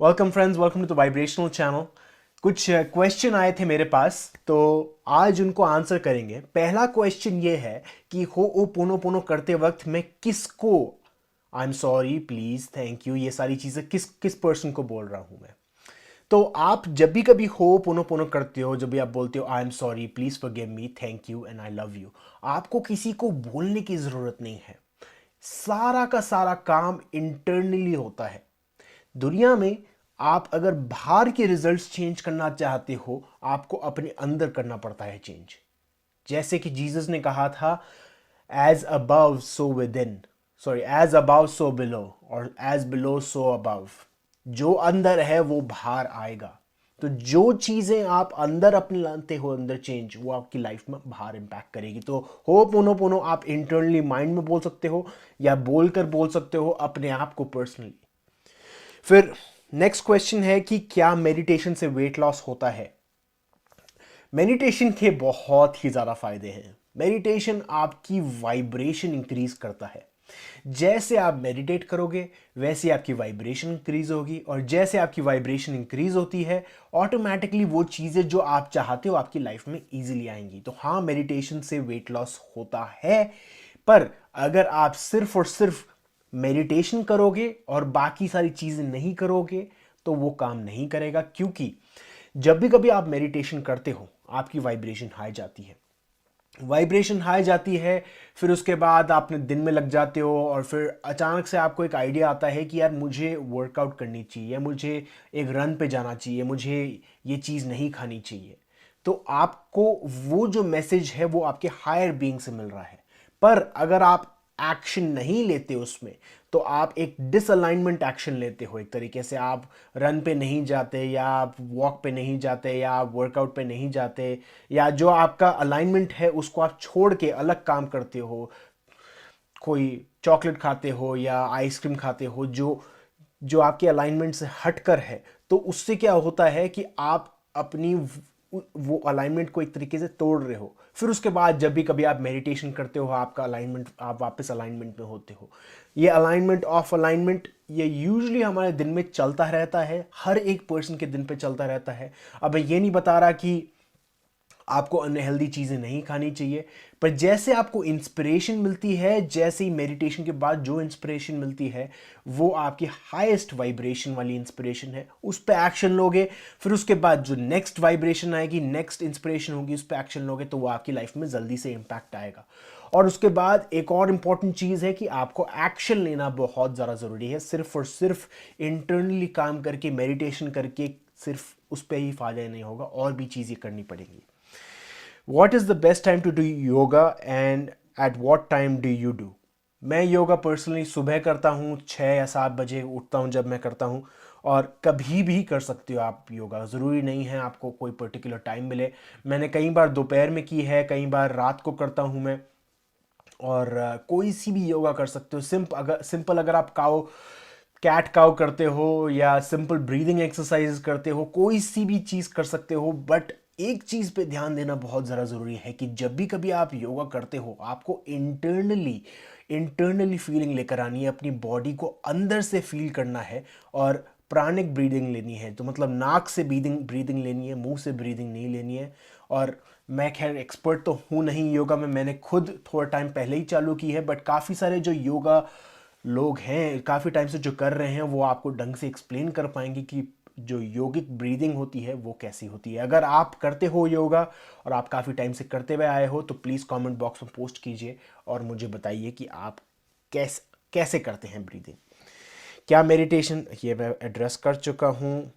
Welcome friends, welcome to the vibrational channel. कुछ question आए थे मेरे पास, तो आज उनको आंसर करेंगे। पहला क्वेश्चन ये है कि हो ओ पोनो पोनो करते वक्त मैं किसको I am sorry, please, thank you, ये सारी चीज़ें किस किस पर्सन को बोल रहा हूँ मैं। तो आप जब भी कभी हो पोनो पोनो करते हो, जब भी आप बोलते हो I am sorry, please forgive me, thank you and I love you, आपको किसी को बोलने की ज़रूरत नहीं है। सारा का सारा काम इंटरनली होता है। दुनिया में आप अगर बाहर के रिजल्ट्स चेंज करना चाहते हो, आपको अपने अंदर करना पड़ता है चेंज। जैसे कि जीसस ने कहा था, as above so within, sorry, as above so below, और एज बिलो सो अबव। जो अंदर है वो बाहर आएगा। तो जो चीजें आप अंदर अपने लाते हो, अंदर चेंज, वो आपकी लाइफ में बाहर इंपैक्ट करेगी। तो हो पोनो पोनो आप इंटरनली माइंड में बोल सकते हो, या बोलकर बोल सकते हो अपने आप को पर्सनली। फिर नेक्स्ट क्वेश्चन है कि क्या मेडिटेशन से वेट लॉस होता है। मेडिटेशन के बहुत ही ज़्यादा फायदे हैं। मेडिटेशन आपकी वाइब्रेशन इंक्रीज करता है। जैसे आप मेडिटेट करोगे वैसे आपकी वाइब्रेशन इंक्रीज होगी, और जैसे आपकी वाइब्रेशन इंक्रीज होती है, ऑटोमेटिकली वो चीज़ें जो आप चाहते हो आपकी लाइफ में इजीली आएंगी। तो हाँ, मेडिटेशन से वेट लॉस होता है, पर अगर आप सिर्फ और सिर्फ मेडिटेशन करोगे और बाकी सारी चीज़ें नहीं करोगे तो वो काम नहीं करेगा। क्योंकि जब भी कभी आप मेडिटेशन करते हो आपकी वाइब्रेशन हाई जाती है। वाइब्रेशन हाई जाती है, फिर उसके बाद आपने दिन में लग जाते हो, और फिर अचानक से आपको एक आइडिया आता है कि यार मुझे वर्कआउट करनी चाहिए, मुझे एक रन पे जाना चाहिए, मुझे ये चीज़ नहीं खानी चाहिए। तो आपको वो जो मैसेज है वो आपके हायर बीइंग से मिल रहा है। पर अगर आप एक्शन नहीं लेते उसमें, तो आप एक डिसअलाइनमेंट एक्शन लेते हो। एक तरीके से आप रन पे नहीं जाते, या आप वॉक पे नहीं जाते, या आप वर्कआउट पे नहीं जाते, या जो आपका अलाइनमेंट है उसको आप छोड़ के अलग काम करते हो। कोई चॉकलेट खाते हो या आइसक्रीम खाते हो जो जो आपके अलाइनमेंट से हटकर है। तो उससे क्या होता है कि आप अपनी वो अलाइनमेंट को एक तरीके से तोड़ रहे हो। फिर उसके बाद जब भी कभी आप मेडिटेशन करते हो, आपका अलाइनमेंट, आप वापस अलाइनमेंट में होते हो। ये अलाइनमेंट ऑफ अलाइनमेंट ये यूजुअली हमारे दिन में चलता रहता है, हर एक पर्सन के दिन पे चलता रहता है। अब मैं ये नहीं बता रहा कि आपको अनहेल्दी चीज़ें नहीं खानी चाहिए, पर जैसे आपको इंस्पिरेशन मिलती है, जैसे ही मेडिटेशन के बाद जो इंस्पिरेशन मिलती है वो आपकी हाईएस्ट वाइब्रेशन वाली इंस्पिरेशन है, उस पर एक्शन लोगे। फिर उसके बाद जो नेक्स्ट वाइब्रेशन आएगी, नेक्स्ट इंस्पिरेशन होगी, उस पर एक्शन लोगे, तो वो आपकी लाइफ में जल्दी से इम्पैक्ट आएगा। और उसके बाद एक और इम्पॉर्टेंट चीज़ है कि आपको एक्शन लेना बहुत ज़्यादा ज़रूरी है। सिर्फ और सिर्फ इंटरनली काम करके, मेडिटेशन करके सिर्फ उस पर ही फायदा नहीं होगा, और भी चीज़ें करनी पड़ेंगी। What is the best time to do yoga and at what time do you do? मैं योगा पर्सनली सुबह करता हूँ, 6 या 7 बजे उठता हूँ जब मैं करता हूँ। और कभी भी कर सकते हो आप योगा, ज़रूरी नहीं है आपको कोई पर्टिकुलर टाइम मिले। मैंने कई बार दोपहर में की है, कई बार रात को करता हूँ मैं। और कोई सी भी योगा कर सकते हो। सिंपल अगर आप काउ कैट काउ करते हो, या सिंपल ब्रीदिंग एक्सरसाइज करते हो, कोई सी भी चीज़ कर सकते हो। बट एक चीज़ पे ध्यान देना बहुत ज़्यादा ज़रूरी है कि जब भी कभी आप योगा करते हो, आपको इंटरनली फीलिंग लेकर आनी है, अपनी बॉडी को अंदर से फील करना है। और प्राणिक ब्रीदिंग लेनी है, तो मतलब नाक से ब्रीदिंग ब्रीदिंग लेनी है, मुंह से ब्रीदिंग नहीं लेनी है। और मैं खैर एक्सपर्ट तो हूँ नहीं योगा में, मैंने खुद थोड़ा टाइम पहले ही चालू की है, बट काफ़ी सारे जो योगा लोग हैं काफ़ी टाइम से जो कर रहे हैं, वो आपको ढंग से एक्सप्लेन कर पाएंगे कि जो योगिक ब्रीदिंग होती है वो कैसी होती है। अगर आप करते हो योगा और आप काफ़ी टाइम से करते हुए आए हो, तो प्लीज़ कमेंट बॉक्स में पोस्ट कीजिए और मुझे बताइए कि आप कैसे कैसे करते हैं ब्रीदिंग। क्या मेडिटेशन, ये मैं एड्रेस कर चुका हूँ।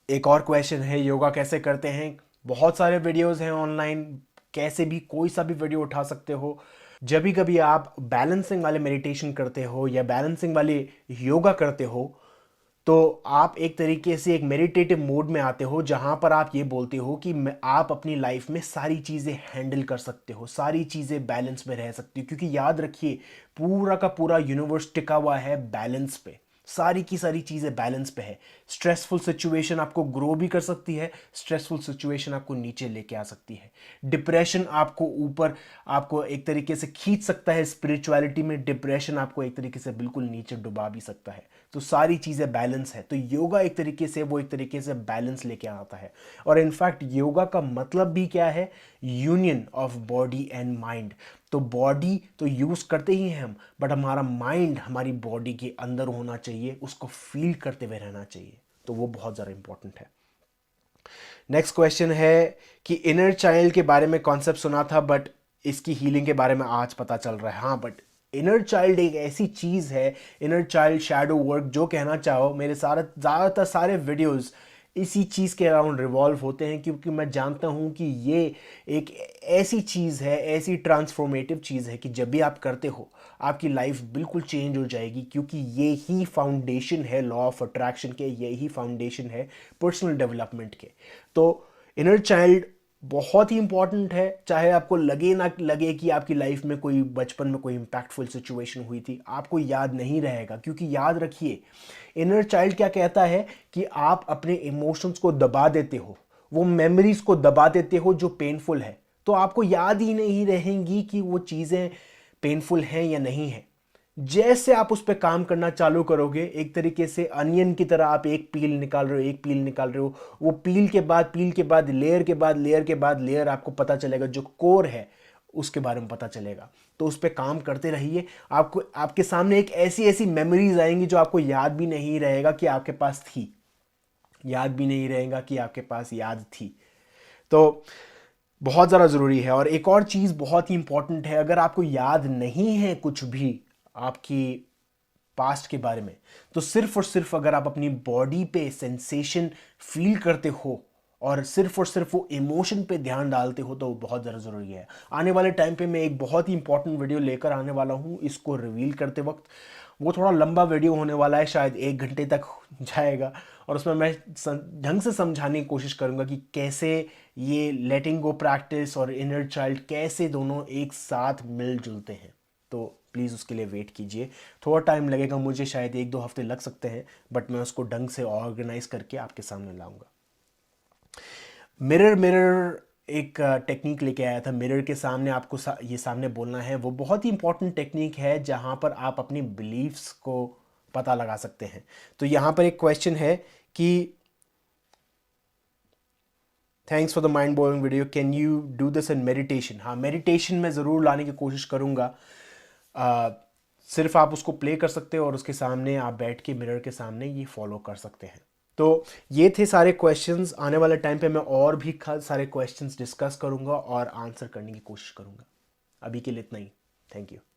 एक और क्वेश्चन है, योगा कैसे करते हैं। बहुत सारे वीडियोस हैं ऑनलाइन, कैसे भी कोई सा भी वीडियो उठा सकते हो। जब भी कभी आप बैलेंसिंग वाले मेडिटेशन करते हो या बैलेंसिंग वाले योगा करते हो, तो आप एक तरीके से एक मेडिटेटिव मोड में आते हो, जहां पर आप ये बोलते हो कि आप अपनी लाइफ में सारी चीज़ें हैंडल कर सकते हो, सारी चीज़ें बैलेंस में रह सकती हो। क्योंकि याद रखिए, पूरा का पूरा यूनिवर्स टिका हुआ है बैलेंस पे। सारी की सारी चीज़ें बैलेंस पे है। स्ट्रेसफुल सिचुएशन आपको ग्रो भी कर सकती है, स्ट्रेसफुल सिचुएशन आपको नीचे लेके आ सकती है। डिप्रेशन आपको ऊपर, आपको एक तरीके से खींच सकता है स्पिरिचुअलिटी में, डिप्रेशन आपको एक तरीके से बिल्कुल नीचे डुबा भी सकता है। तो सारी चीज़ें बैलेंस है। तो योगा एक तरीके से बैलेंस लेके आता है। और इनफैक्ट योगा का मतलब भी क्या है? Union of body and mind. तो बॉडी तो यूज़ करते ही हैं हम, बट हमारा माइंड हमारी बॉडी के अंदर होना चाहिए, उसको फील करते हुए रहना चाहिए। तो वो बहुत ज़्यादा इंपॉर्टेंट है। नेक्स्ट क्वेश्चन है कि इनर चाइल्ड के बारे में कॉन्सेप्ट सुना था, बट इसकी हीलिंग के बारे में आज पता चल रहा है। हाँ, बट इनर चाइल्ड एक ऐसी चीज़ है, इनर चाइल्ड शैडो वर्क जो कहना चाहो, मेरे ज़्यादातर सारे वीडियोस इसी चीज़ के अराउंड रिवॉल्व होते हैं, क्योंकि मैं जानता हूँ कि ये एक ऐसी चीज़ है, ऐसी ट्रांसफॉर्मेटिव चीज़ है कि जब भी आप करते हो आपकी लाइफ बिल्कुल चेंज हो जाएगी, क्योंकि ये ही फाउंडेशन है लॉ ऑफ अट्रैक्शन के, ये ही फाउंडेशन है पर्सनल डेवलपमेंट के। तो इनर चाइल्ड बहुत ही इंपॉर्टेंट है, चाहे आपको लगे ना लगे कि आपकी लाइफ में कोई बचपन में कोई इंपैक्टफुल सिचुएशन हुई थी, आपको याद नहीं रहेगा, क्योंकि याद रखिए इनर चाइल्ड क्या कहता है कि आप अपने इमोशंस को दबा देते हो, वो मेमोरीज को दबा देते हो जो पेनफुल है, तो आपको याद ही नहीं रहेंगी कि वो चीज़ें पेनफुल हैं या नहीं है। जैसे आप उस पर काम करना चालू करोगे, एक तरीके से अनियन की तरह आप एक पील निकाल रहे हो, एक पील निकाल रहे हो, वो पील के बाद लेयर के बाद लेयर के बाद लेयर आपको पता चलेगा, जो कोर है उसके बारे में पता चलेगा। तो उस पर काम करते रहिए, आपको आपके सामने एक ऐसी ऐसी मेमोरीज आएंगी जो आपको याद भी नहीं रहेगा कि आपके पास थी, याद भी नहीं रहेगा कि आपके पास याद थी। तो बहुत ज़्यादा ज़रूरी है। और एक और चीज़ बहुत ही इंपॉर्टेंट है, अगर आपको याद नहीं है कुछ भी आपकी पास्ट के बारे में, तो सिर्फ और सिर्फ अगर आप अपनी बॉडी पे सेंसेशन फील करते हो और सिर्फ वो इमोशन पे ध्यान डालते हो, तो वो बहुत ज़्यादा ज़रूरी है। आने वाले टाइम पे मैं एक बहुत ही इंपॉर्टेंट वीडियो लेकर आने वाला हूँ, इसको रिवील करते वक्त वो थोड़ा लंबा वीडियो होने वाला है, शायद 1 घंटे तक जाएगा, और उसमें मैं ढंग से समझाने की कोशिश करूँगा कि कैसे ये लेटिंग गो प्रैक्टिस और इनर चाइल्ड कैसे दोनों एक साथ मिलजुलते हैं। तो प्लीज़ उसके लिए वेट कीजिए, थोड़ा टाइम लगेगा, मुझे शायद 1-2 हफ्ते लग सकते हैं, बट मैं उसको ढंग से ऑर्गेनाइज करके आपके सामने लाऊंगा। मिरर मिरर एक टेक्निक लेके आया था, मिरर के सामने आपको ये सामने बोलना है। वो बहुत ही इंपॉर्टेंट टेक्निक है जहाँ पर आप अपनी बिलीफ्स को पता लगा सकते हैं। तो यहाँ पर एक क्वेश्चन है कि thanks for the mind blowing video, can you do this in meditation? हाँ, मेडिटेशन में ज़रूर लाने की कोशिश करूँगा। सिर्फ आप उसको प्ले कर सकते हो और उसके सामने आप बैठ के मिरर के सामने ये फॉलो कर सकते हैं। तो ये थे सारे क्वेश्चंस। आने वाले टाइम पे मैं और भी सारे क्वेश्चंस डिस्कस करूँगा और आंसर करने की कोशिश करूँगा। अभी के लिए इतना ही। Thank you.